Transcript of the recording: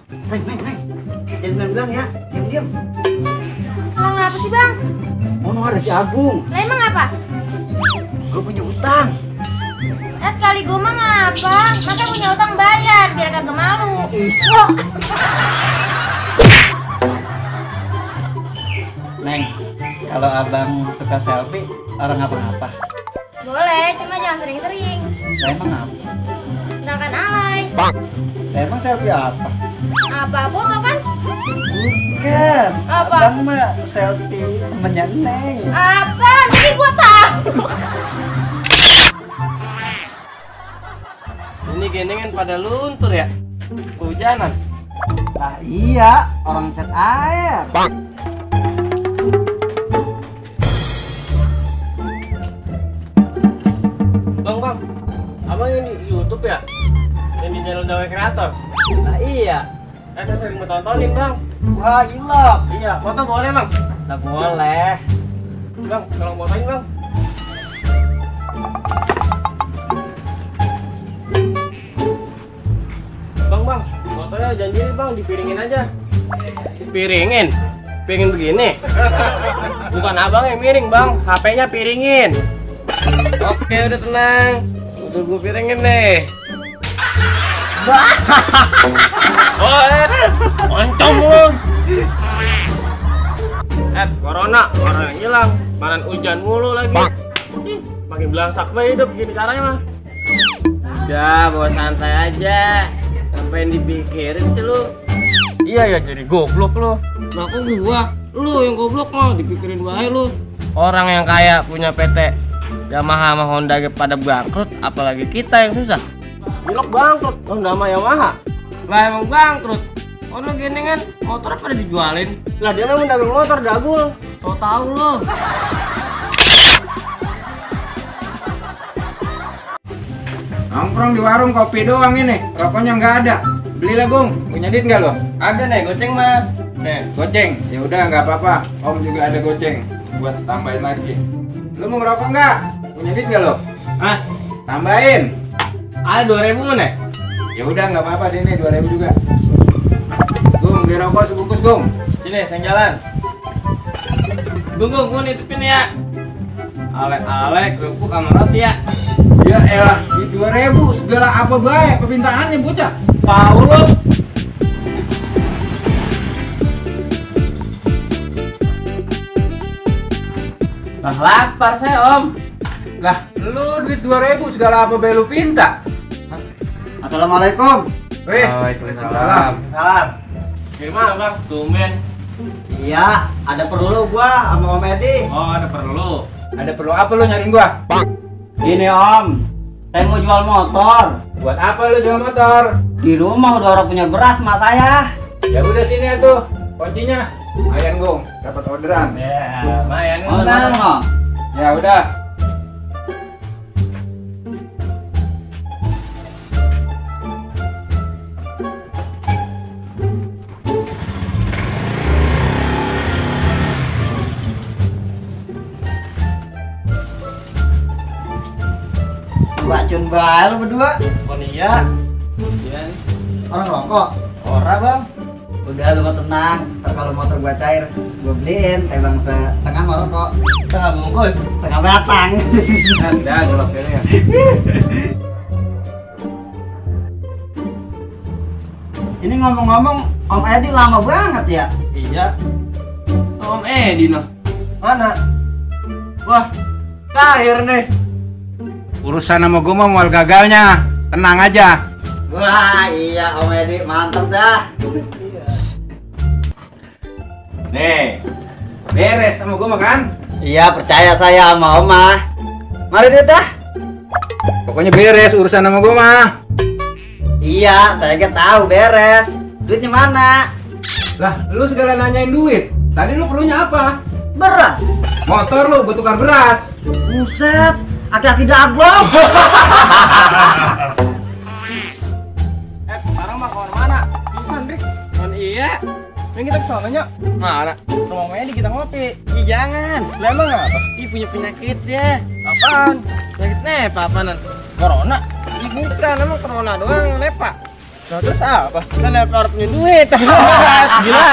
Neng. Jangan bilang ya, diam. Emang apa sih bang? Mau ada si Agung. Lah emang apa? Gue punya utang. Kali gue mah ngapa? Masa punya utang bayar biar kagak malu. Neng, kalau abang suka selfie, orang apa-apa. Boleh, cuma jangan sering-sering. Lah emang apa? Sedangkan alay. Lah emang selfie apa? Apa foto kan? Bukan. Apa? Abang mah selfie temennya Neng. Apa? Jadi gue tahu. Ini genengan pada luntur ya? Kehujanan. Lah iya, orang cat air. Bang, abang yang di YouTube ya? Yang di channel Dawe Kreator? Lah iya. Saya sering menontonin bang. Wah, ilok. Iya, foto boleh bang? Lah boleh. Bang, tolong fotoin bang. Bang, fotonya jangan diri bang, dipiringin aja. Piringin? Piringin begini? Bukan abang yang miring bang, HP-nya piringin. Oke, udah tenang. Udah gue piringin deh. Oh, oncom lu. Corona, orang yang hilang. Manan hujan mulu lagi. Ih, makin belangsak banget hidup gini caranya mah. Udah, bawa santai aja. Ngapain dipikirin sih lu? Iya ya, jadi goblok lu. Lah kok gua? Lu yang goblok mah dipikirin bae lu. Orang yang kaya punya PT Yamaha sama Honda pada bangkrut, apalagi kita yang susah. Bilok bangkrut, Honda sama Yamaha. Lah emang bangkrut. Ono gini kan motor pada dijualin. Lah dia memang dagang motor dagul. Tahu lu. Nongkrong di warung kopi doang ini, rokoknya nggak ada. Belilah Gung, punya duit nggak lo? Ada nih goceng mah. Nih, goceng. Ya udah nggak apa-apa. Om juga ada goceng buat tambahin lagi. Lu mau ngerokok nggak? Punya duit nggak lo? Ah, Tambahin. ada 2000 mana? Ya udah nggak apa-apa, sini 2000 juga. Gung, beli rokok sebungkus Gung. Sini, saya jalan. Gua nitipin ya. Alek, kerupuk sama roti ya. Ya elah, di 2000 segala apa baik permintaannya bocah. Tahu lu. Nah, lapar saya, Om. Lah, lu duit 2000 segala apa baik lu pinta. Assalamualaikum. Wih, Waalaikumsalam. Salam. Gimana, Bang? Tumben. Iya, ada perlu gua sama Om Edi. Oh, ada perlu. ada perlu apa lu nyariin gua? Gini Om, saya mau jual motor. Buat apa lu jual motor? Di rumah udah orang punya beras sama saya. Ya udah sini tuh kuncinya. Ayan Gung, dapat orderan. Ya, lumayan Oh, Bang. Om. Ya udah. Bacun bae lu berdua. Oh iya. Iya. Orang rokok. Ora, Bang. Udah lu mah tenang. Ntar kalau motor gua cair, gua beliin bang setengah mah rokok. Setengah bungkus. Setengah batang. Anda golok ya. Ini ngomong-ngomong, Om Edi lama banget ya. Iya. Om Edi noh. Mana? Wah, cair nih. Urusan sama gua mah mual gagalnya. Tenang aja. Wah iya Om Edi, mantep dah. Nih. Beres sama gua mah kan? Iya percaya saya sama Oma. Mari duit dah. Pokoknya beres urusan sama gua mah. Iya, saya kan tahu beres. Duitnya mana? Lah, lu segala nanyain duit. Tadi lu perlunya apa? Beras. Motor lu, gua tukar beras. Buset, aki-aki dablok. Sekarang mah kawan mana? Bukan, Rik. Kan iya. Yang kita kesana nyok. Mana? Rumahnya di kita ngopi. Ih, jangan. Lah emang apa? Ih, punya penyakit dia. Apaan? Penyakit nepa apaan? Corona? Ih, bukan. Emang corona doang nepa. Nah, terus apa? Kan laptop punya duit. Gila.